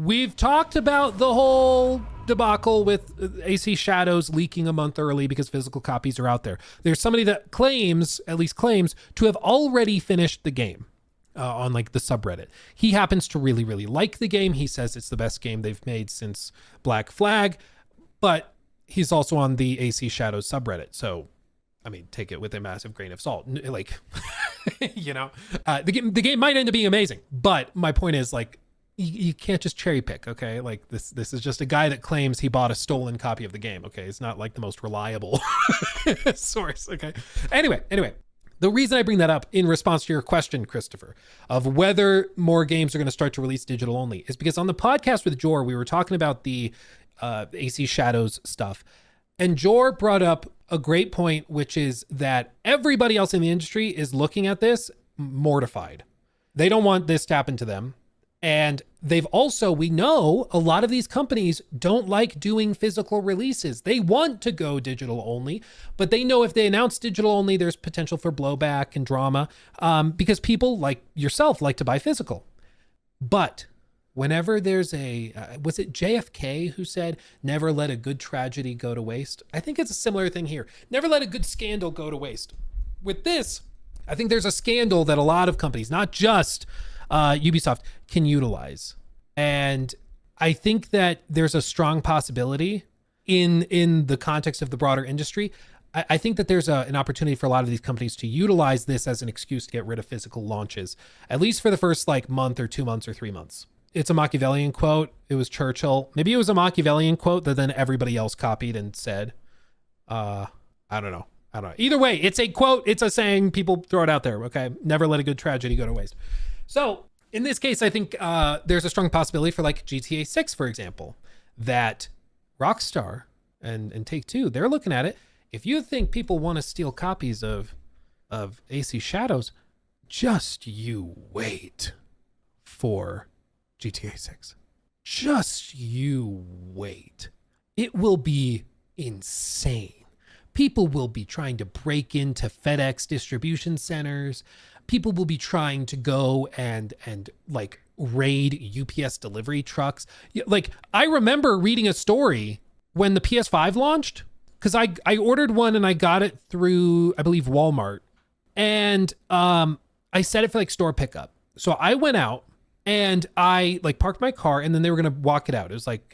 we've talked about the whole debacle with AC Shadows leaking a month early because physical copies are out there. There's somebody that claims to have already finished the game on like the subreddit. He happens to really, really like the game. He says it's the best game they've made since Black Flag, but he's also on the AC Shadows subreddit. So, I mean, take it with a massive grain of salt. Like, the game might end up being amazing, but my point is like, you can't just cherry pick, okay? Like this is just a guy that claims he bought a stolen copy of the game, okay? It's not like the most reliable source, okay? Anyway, the reason I bring that up in response to your question, Christopher, of whether more games are going to start to release digital only is because on the podcast with Jor, we were talking about the AC Shadows stuff. And Jor brought up a great point, which is that everybody else in the industry is looking at this mortified. They don't want this to happen to them. And they've also, we know a lot of these companies don't like doing physical releases. They want to go digital only, but they know if they announce digital only, there's potential for blowback and drama because people like yourself like to buy physical. But whenever there's was it JFK who said, never let a good tragedy go to waste? I think it's a similar thing here. Never let a good scandal go to waste. With this, I think there's a scandal that a lot of companies, not just Ubisoft, can utilize. And I think that there's a strong possibility in the context of the broader industry. I think that there's an opportunity for a lot of these companies to utilize this as an excuse to get rid of physical launches, at least for the first like month or 2 months or 3 months. It's a Machiavellian quote. It was Churchill. Maybe it was a Machiavellian quote that then everybody else copied and said. I don't know. Either way, it's a quote. It's a saying. People throw it out there. Okay. Never let a good tragedy go to waste. So in this case, I think there's a strong possibility for like GTA 6, for example, that Rockstar and Take-Two, they're looking at it. If you think people want to steal copies of AC Shadows, just you wait for GTA 6. Just you wait. It will be insane. People will be trying to break into FedEx distribution centers. People will be trying to go and like raid UPS delivery trucks. Like I remember reading a story when the PS5 launched, because I ordered one and I got it through, I believe, Walmart. And I set it for like store pickup. So I went out and I like parked my car and then they were going to walk it out. It was like,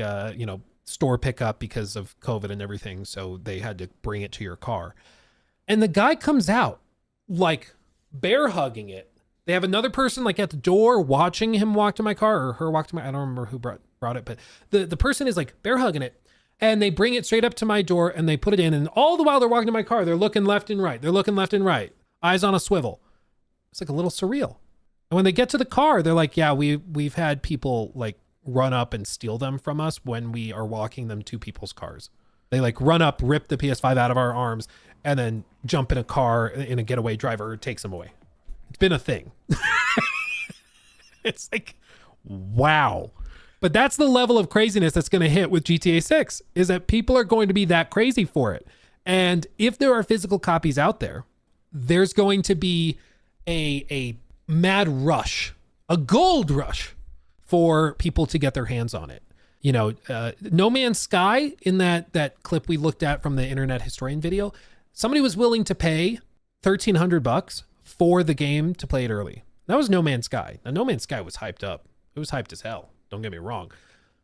store pickup because of COVID and everything. So they had to bring it to your car. And the guy comes out like bear hugging it. They have another person like at the door watching him walk to my car or her walk to my, I don't remember who brought it, but the person is like bear hugging it. And they bring it straight up to my door and they put it in. And all the while they're walking to my car, they're looking left and right. They're looking left and right. Eyes on a swivel. It's like a little surreal. And when they get to the car, they're like, yeah, we've had people like run up and steal them from us when we are walking them to people's cars. They like run up, rip the PS5 out of our arms, and then jump in a car in a getaway driver takes them away. It's been a thing. It's like, wow. But that's the level of craziness that's going to hit with GTA 6, is that people are going to be that crazy for it. And if there are physical copies out there, there's going to be a mad rush, a gold rush for people to get their hands on it. You know, No Man's Sky, in that clip we looked at from the Internet Historian video, somebody was willing to pay $1,300 for the game to play it early. That was No Man's Sky. Now, No Man's Sky was hyped up. It was hyped as hell. Don't get me wrong,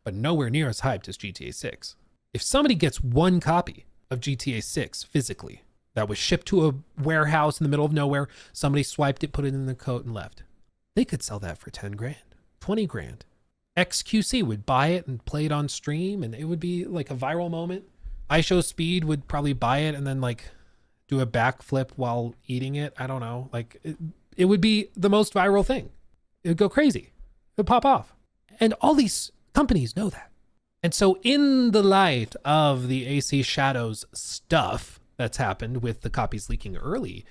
but nowhere near as hyped as GTA 6. If somebody gets one copy of GTA 6 physically that was shipped to a warehouse in the middle of nowhere, somebody swiped it, put it in the coat and left, they could sell that for 10 grand, 20 grand. XQC would buy it and play it on stream and it would be like a viral moment. iShowSpeed would probably buy it and then like do a backflip while eating it. I don't know. Like it would be the most viral thing. It would go crazy. It would pop off. And all these companies know that. And so in the light of the AC Shadows stuff that's happened with the copies leaking early,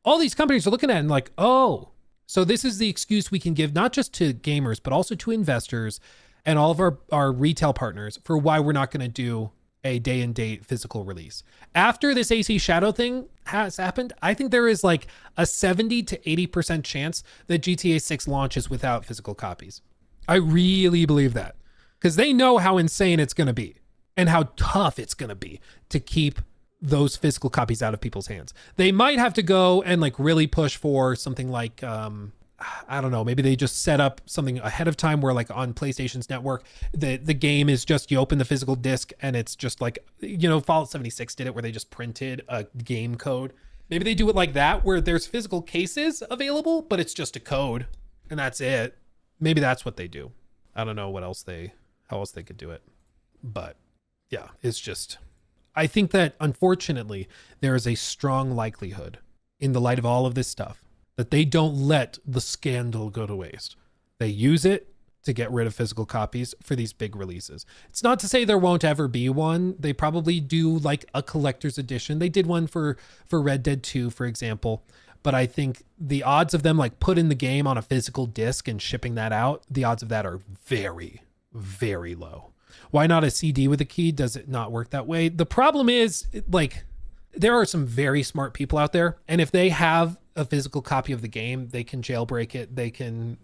all these companies are looking at it and like, oh, so this is the excuse we can give not just to gamers, but also to investors and all of our retail partners for why we're not going to do a day and date physical release. After this AC Shadow thing has happened, I think there is like a 70 to 80% chance that GTA 6 launches without physical copies. I really believe that. because they know how insane it's going to be and how tough it's going to be to keep those physical copies out of people's hands. They might have to go and like really push for something like, I don't know, maybe they just set up something ahead of time where like on PlayStation's network, the game is just, you open the physical disc and it's just like, you know, Fallout 76 did it where they just printed a game code. Maybe they do it like that where there's physical cases available, but it's just a code and that's it. Maybe that's what they do. I don't know how else they could do it. But yeah, it's just, I think that unfortunately there is a strong likelihood in the light of all of this stuff that they don't let the scandal go to waste. They use it to get rid of physical copies for these big releases. It's not to say there won't ever be one. They probably do like a collector's edition. They did one for Red Dead 2, for example. But I think the odds of them like putting the game on a physical disc and shipping that out, the odds of that are very, very low. Why not a CD with a key? Does it not work that way? The problem is, like, there are some very smart people out there, and if they have a physical copy of the game, they can jailbreak it. They can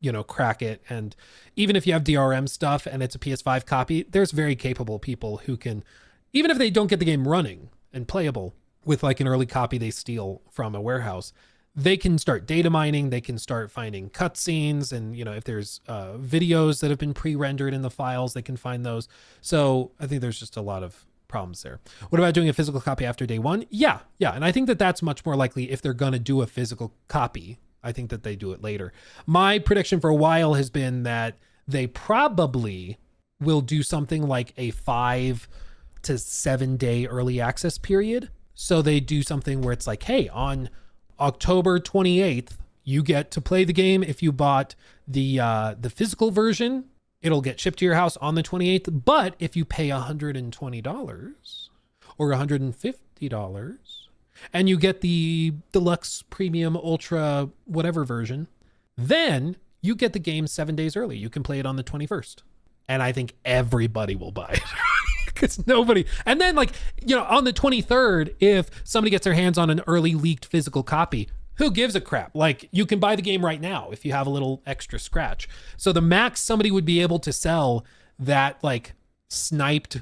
you know, crack it. And even if you have DRM stuff and it's a PS5 copy, there's very capable people who can, even if they don't get the game running and playable with like an early copy they steal from a warehouse, they can start data mining. They can start finding cutscenes, and you know, if there's videos that have been pre-rendered in the files, they can find those. So I think there's just a lot of problems there. What about doing a physical copy after day one? Yeah. And I think that that's much more likely if they're going to do a physical copy. I think that they do it later. My prediction for a while has been that they probably will do something like a 5 to 7 day early access period. So they do something where it's like, hey, on October 28th, you get to play the game. If you bought the physical version, it'll get shipped to your house on the 28th. But if you pay $120 or $150 and you get the deluxe premium ultra whatever version, then you get the game 7 days early. You can play it on the 21st. And I think everybody will buy it. Because nobody, and then like, you know, on the 23rd, if somebody gets their hands on an early leaked physical copy, who gives a crap? Like, you can buy the game right now if you have a little extra scratch. So the max somebody would be able to sell that like sniped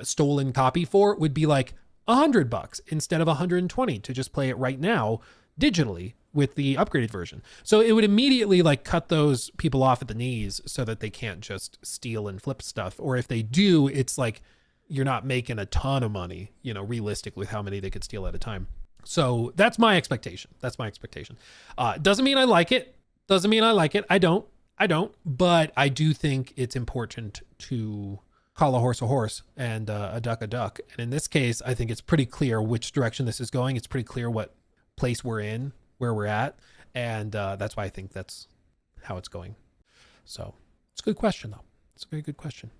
stolen copy for would be like $100 instead of $120 to just play it right now digitally with the upgraded version. So it would immediately like cut those people off at the knees so that they can't just steal and flip stuff. Or if they do, it's like you're not making a ton of money, you know, realistic with how many they could steal at a time. So that's my expectation. Doesn't mean I like it. I don't. But I do think it's important to call a horse and a duck a duck. And in this case, I think it's pretty clear which direction this is going. It's pretty clear what place we're in, where we're at. And that's why I think that's how it's going. So it's a good question, though. It's a very good question.